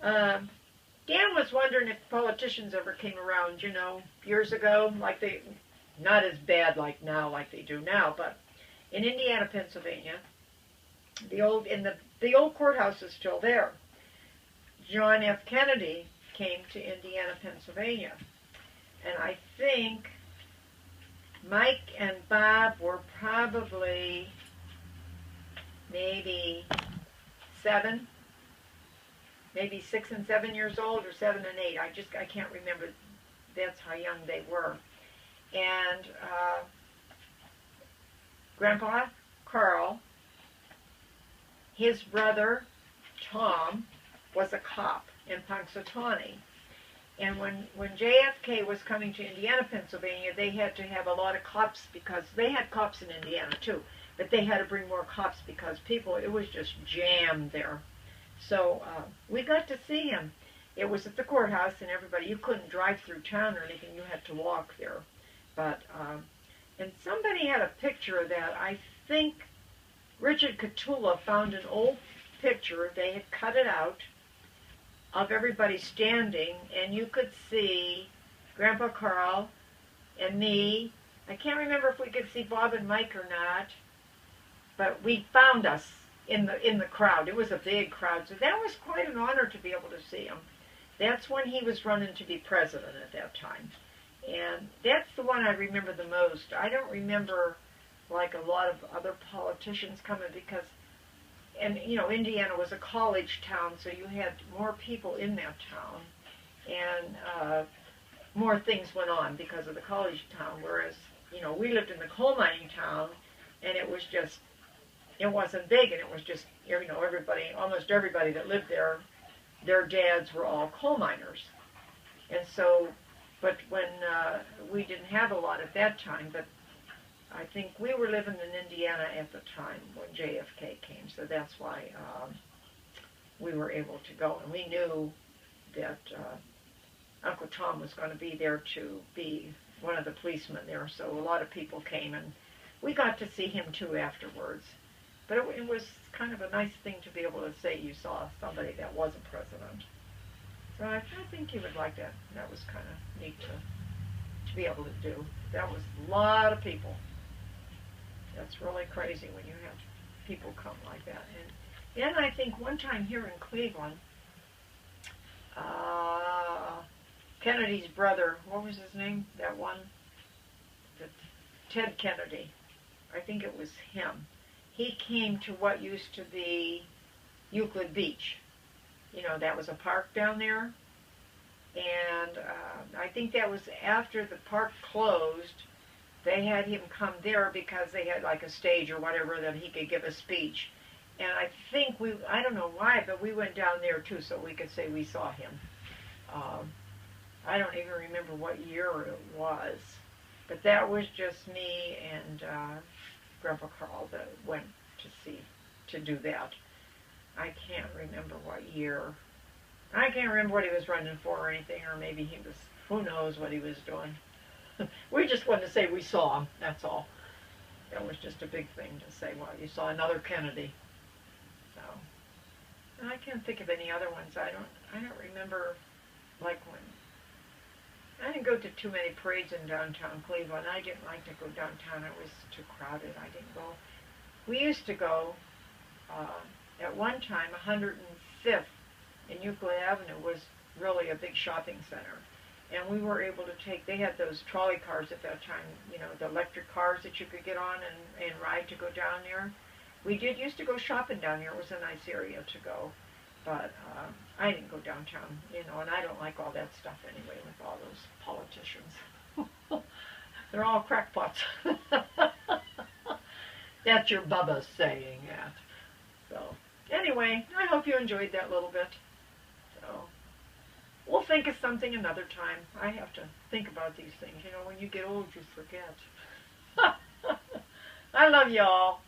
Um, Dan was wondering if politicians ever came around, years ago, not as bad like now, like they do now, but in Indiana, Pennsylvania, the old courthouse is still there. John F. Kennedy came to Indiana, Pennsylvania, and I think Mike and Bob were probably maybe 7, maybe 6 and 7 years old, or 7 and 8. I can't remember. That's how young they were. And Grandpa Carl, his brother Tom, was a cop in Punxsutawney. And when JFK was coming to Indiana, Pennsylvania, they had to have a lot of cops, because they had cops in Indiana too, but they had to bring more cops because it was just jammed there. So we got to see him. It was at the courthouse, and you couldn't drive through town or anything, you had to walk there. But, and somebody had a picture of that. I think Richard Catula found an old picture, they had cut it out, of everybody standing, and you could see Grandpa Carl and me. I can't remember if we could see Bob and Mike or not, but we found us in the crowd. It was a big crowd, so that was quite an honor to be able to see him. That's when he was running to be president at that time, and that's the one I remember the most. I don't remember like a lot of other politicians coming, because Indiana was a college town, so you had more people in that town, and more things went on because of the college town, whereas, we lived in the coal mining town, and it wasn't big, and it was just, almost everybody that lived there, their dads were all coal miners. And so, but when we didn't have a lot at that time, but I think we were living in Indiana at the time when JFK came, so that's why we were able to go. And we knew that Uncle Tom was going to be there to be one of the policemen there, so a lot of people came, and we got to see him too afterwards. But it was kind of a nice thing to be able to say you saw somebody that wasn't president. So I think you would like that. That was kind of neat to be able to do. That was a lot of people. That's really crazy when you have people come like that. And then I think one time here in Cleveland, Kennedy's brother, what was his name? That one? Ted Kennedy. I think it was him. He came to what used to be Euclid Beach. That was a park down there. And I think that was after the park closed. They had him come there because they had like a stage or whatever that he could give a speech. And I think I don't know why, but we went down there too so we could say we saw him. I don't even remember what year it was, but that was just me and Grandpa Carl that went to do that. I can't remember what year. I can't remember what he was running for or anything, or maybe he was, who knows what he was doing. We just wanted to say we saw him, that's all. That was just a big thing to say, well, you saw another Kennedy. So, and I can't think of any other ones. I don't remember, like when, I didn't go to too many parades in downtown Cleveland. I didn't like to go downtown. It was too crowded. I didn't go. We used to go, at one time, 105th in Euclid Avenue was really a big shopping center. And we were able to they had those trolley cars at that time, the electric cars that you could get on and ride to go down there. We used to go shopping down there. It was a nice area to go. But I didn't go downtown, and I don't like all that stuff anyway with all those politicians. They're all crackpots. That's your Bubba saying that. So, anyway, I hope you enjoyed that little bit. So, we'll think of something another time. I have to think about these things. When you get old, you forget. I love y'all.